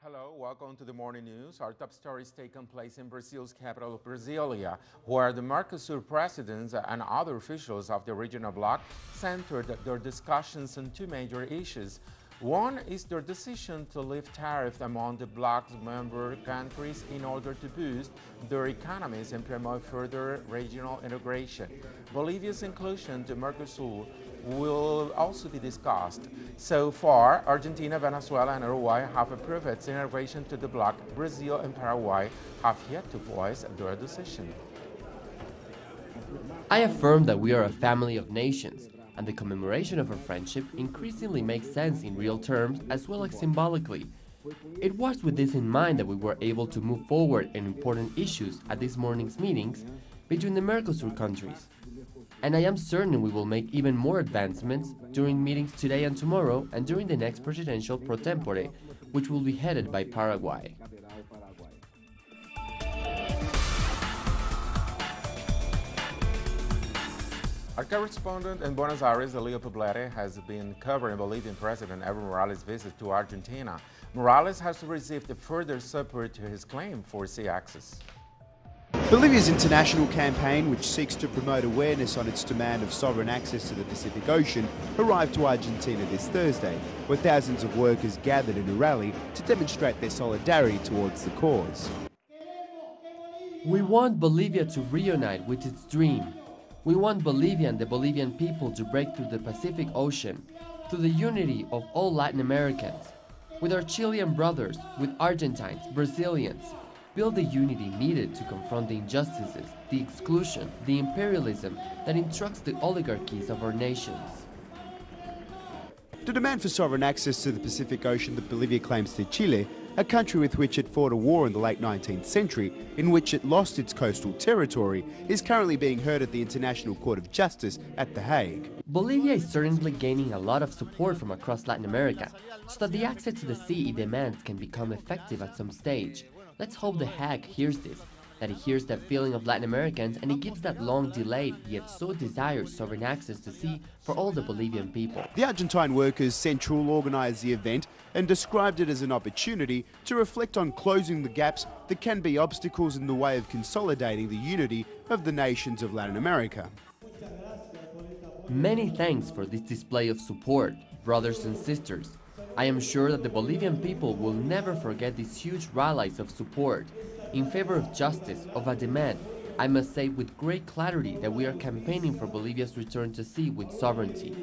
Hello, welcome to the morning news. Our top stories taking place in Brazil's capital, Brasilia, where the Mercosur presidents and other officials of the regional bloc centered their discussions on two major issues. One is their decision to lift tariffs among the bloc's member countries in order to boost their economies and promote further regional integration. Bolivia's inclusion to Mercosur will also be discussed. So far, Argentina, Venezuela, and Uruguay have approved its integration to the bloc. Brazil and Paraguay have yet to voice their decision. I affirm that we are a family of nations, and the commemoration of our friendship increasingly makes sense in real terms as well as symbolically. It was with this in mind that we were able to move forward in important issues at this morning's meetings between the Mercosur countries. And I am certain we will make even more advancements during meetings today and tomorrow and during the next presidential pro tempore, which will be headed by Paraguay. Our correspondent in Buenos Aires, Leo Poblete, has been covering Bolivian President Evo Morales' visit to Argentina. Morales has received further support to his claim for sea access. Bolivia's international campaign, which seeks to promote awareness on its demand of sovereign access to the Pacific Ocean, arrived to Argentina this Thursday, where thousands of workers gathered in a rally to demonstrate their solidarity towards the cause. We want Bolivia to reunite with its dream. We want Bolivia and the Bolivian people to break through the Pacific Ocean, through the unity of all Latin Americans, with our Chilean brothers, with Argentines, Brazilians, build the unity needed to confront the injustices, the exclusion, the imperialism that instructs the oligarchies of our nations. The demand for sovereign access to the Pacific Ocean that Bolivia claims to Chile, a country with which it fought a war in the late 19th century, in which it lost its coastal territory, is currently being heard at the International Court of Justice at The Hague. Bolivia is certainly gaining a lot of support from across Latin America, so that the access to the sea it demands can become effective at some stage. Let's hope The Hague hears this, that it hears that feeling of Latin Americans and it gives that long-delayed yet so desired sovereign access to sea for all the Bolivian people. The Argentine Workers Central organised the event and described it as an opportunity to reflect on closing the gaps that can be obstacles in the way of consolidating the unity of the nations of Latin America. Many thanks for this display of support, brothers and sisters. I am sure that the Bolivian people will never forget these huge rallies of support in favor of justice, of a demand. I must say with great clarity that we are campaigning for Bolivia's return to sea with sovereignty.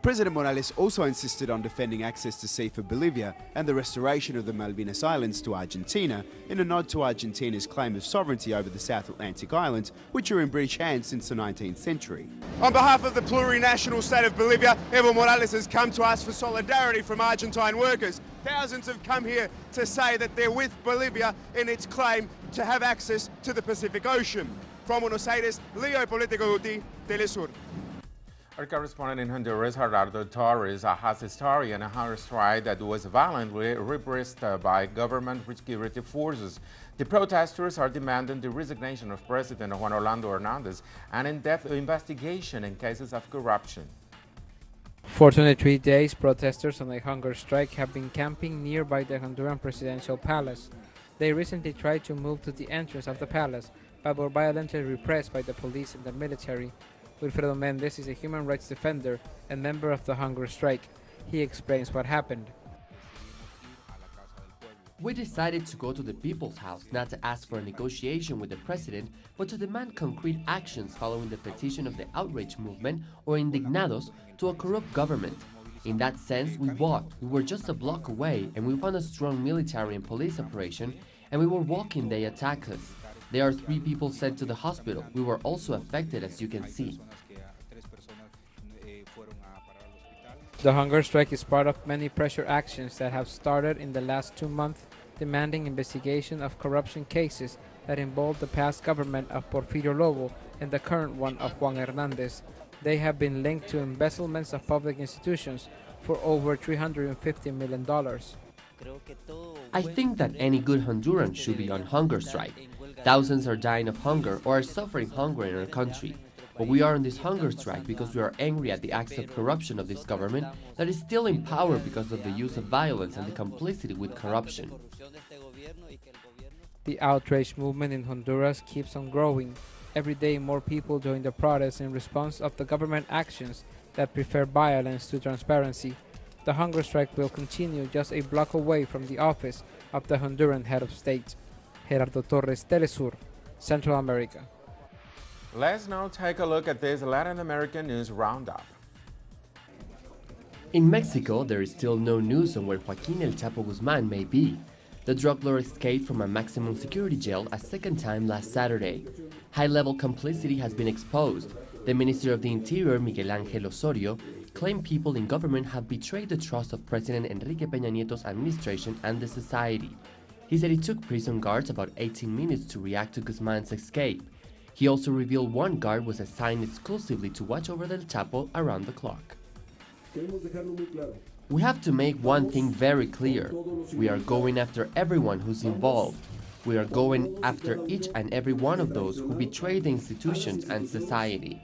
President Morales also insisted on defending access to sea for Bolivia and the restoration of the Malvinas Islands to Argentina in a nod to Argentina's claim of sovereignty over the South Atlantic islands, which are in British hands since the 19th century. On behalf of the plurinational state of Bolivia, Evo Morales has come to ask for solidarity from Argentine workers. Thousands have come here to say that they're with Bolivia in its claim to have access to the Pacific Ocean. From Buenos Aires, Leo Político Guti, Telesur. Our correspondent in Honduras, Gerardo Torres, has a story on a hunger strike that was violently repressed by government security forces. The protesters are demanding the resignation of President Juan Orlando Hernandez and in-depth investigation in cases of corruption. For 23 days, protesters on a hunger strike have been camping nearby the Honduran presidential palace. They recently tried to move to the entrance of the palace, but were violently repressed by the police and the military. Wilfredo Mendez is a human rights defender and member of the hunger strike. He explains what happened. We decided to go to the People's House not to ask for a negotiation with the president, but to demand concrete actions following the petition of the outrage movement or indignados to a corrupt government. In that sense, we walked. We were just a block away and we found a strong military and police operation, and we were walking, they attacked us. There are 3 people sent to the hospital. We were also affected, as you can see. The hunger strike is part of many pressure actions that have started in the last 2 months, demanding investigation of corruption cases that involve the past government of Porfirio Lobo and the current one of Juan Hernandez. They have been linked to embezzlements of public institutions for over $350 million. I think that any good Honduran should be on hunger strike. Thousands are dying of hunger or are suffering hunger in our country. But we are on this hunger strike because we are angry at the acts of corruption of this government that is still in power because of the use of violence and the complicity with corruption. The outrage movement in Honduras keeps on growing. Every day more people join the protests in response of the government actions that prefer violence to transparency. The hunger strike will continue just a block away from the office of the Honduran head of state. Gerardo Torres, Telesur, Central America. Let's now take a look at this Latin American news roundup. In Mexico, there is still no news on where Joaquín El Chapo Guzmán may be. The drug lord escaped from a maximum security jail a second time last Saturday. High-level complicity has been exposed. The Minister of the Interior, Miguel Ángel Osorio, claimed people in government have betrayed the trust of President Enrique Peña Nieto's administration and the society. He said it took prison guards about 18 minutes to react to Guzmán's escape. He also revealed one guard was assigned exclusively to watch over El Chapo around the clock. We have to make one thing very clear. We are going after everyone who's involved. We are going after each and every one of those who betray the institutions and society.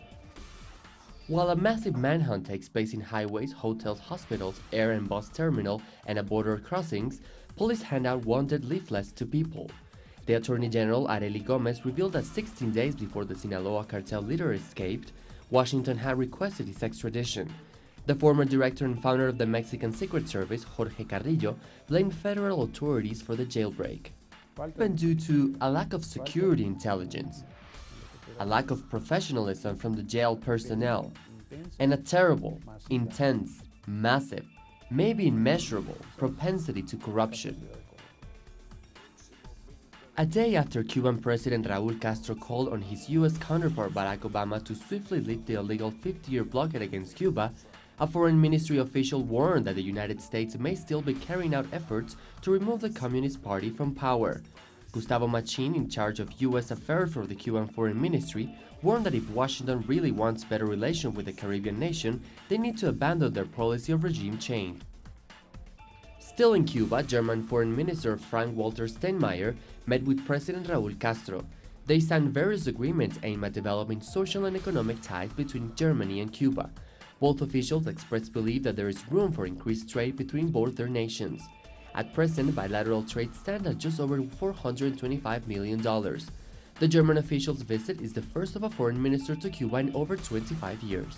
While a massive manhunt takes place in highways, hotels, hospitals, air and bus terminal, and at border crossings, police hand out wanted leaflets to people. The Attorney General, Arely Gomez, revealed that 16 days before the Sinaloa cartel leader escaped, Washington had requested his extradition. The former director and founder of the Mexican Secret Service, Jorge Carrillo, blamed federal authorities for the jailbreak. But due to a lack of security intelligence, a lack of professionalism from the jail personnel, and a terrible, intense, massive, maybe immeasurable propensity to corruption. A day after Cuban President Raúl Castro called on his U.S. counterpart Barack Obama to swiftly lift the illegal 50-year blockade against Cuba, a foreign ministry official warned that the United States may still be carrying out efforts to remove the Communist Party from power. Gustavo Machin, in charge of U.S. affairs for the Cuban Foreign Ministry, warned that if Washington really wants better relations with the Caribbean nation, they need to abandon their policy of regime change. Still in Cuba, German Foreign Minister Frank-Walter Steinmeier met with President Raúl Castro. They signed various agreements aimed at developing social and economic ties between Germany and Cuba. Both officials expressed belief that there is room for increased trade between both their nations. At present, bilateral trade stands at just over $425 million. The German official's visit is the first of a foreign minister to Cuba in over 25 years.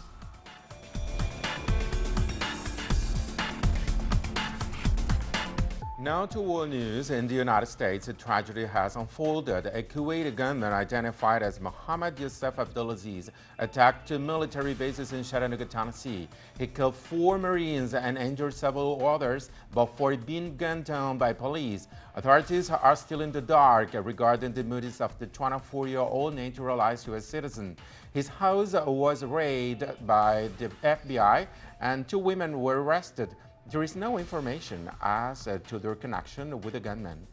Now to world news. In the United States, a tragedy has unfolded. A Kuwaiti gunman identified as Mohammed Youssef Abdulaziz attacked two military bases in Chattanooga, Tennessee. He killed 4 Marines and injured several others before being gunned down by police. Authorities are still in the dark regarding the motives of the 24-year-old naturalized U.S. citizen. His house was raided by the FBI and 2 women were arrested. There is no information as to their connection with the gunman.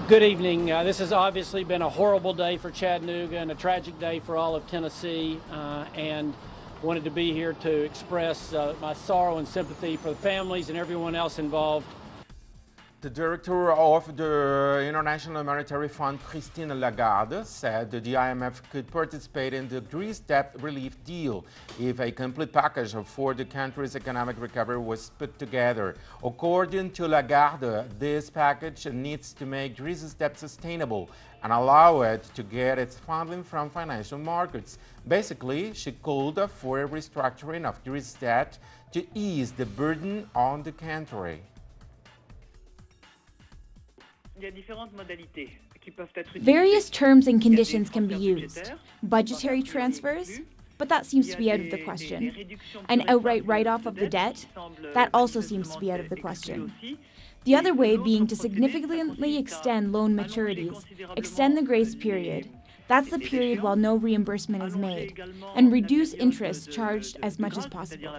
Good evening. This has obviously been a horrible day for Chattanooga and a tragic day for all of Tennessee, and wanted to be here to express my sorrow and sympathy for the families and everyone else involved. The director of the International Monetary Fund, Christine Lagarde, said that the IMF could participate in the Greece debt relief deal if a complete package for the country's economic recovery was put together. According to Lagarde, this package needs to make Greece's debt sustainable and allow it to get its funding from financial markets. Basically, she called for a restructuring of Greece's debt to ease the burden on the country. Various terms and conditions can be used. Budgetary transfers, but that seems to be out of the question. An outright write-off of the debt, that also seems to be out of the question. The other way being to significantly extend loan maturities, extend the grace period, that's the period while no reimbursement is made, and reduce interest charged as much as possible.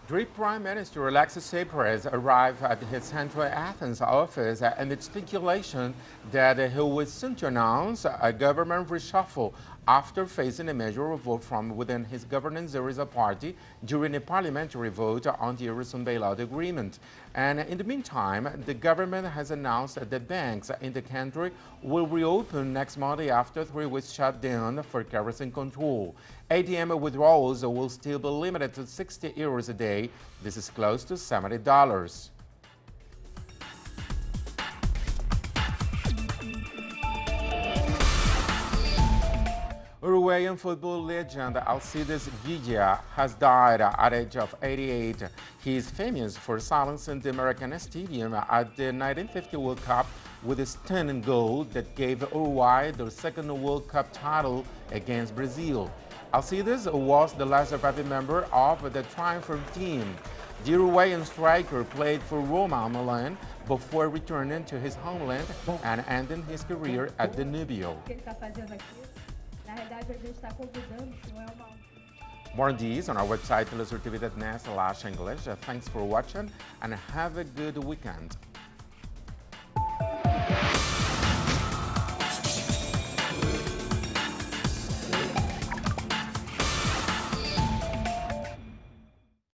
Greek Prime Minister Alexis Tsipras arrived at his Central Athens office amid speculation that he was soon to announce a government reshuffle after facing a major vote from within his governance Syriza party during a parliamentary vote on the Eurozone bailout agreement. And in the meantime, the government has announced that banks in the country will reopen next Monday after 3 weeks shutdown for kerosene control. ATM withdrawals will still be limited to 60 euros a day. This is close to $70. Uruguayan football legend Alcides Guilla has died at the age of 88. He is famous for silencing the American Stadium at the 1950 World Cup with a stunning goal that gave Uruguay their second World Cup title against Brazil. Alcides was the last surviving member of the triumphant team. The Uruguayan striker played for Roma Milan before returning to his homeland and ending his career at Danubio. More on these on our website, telesurtv.net/English. Thanks for watching and have a good weekend.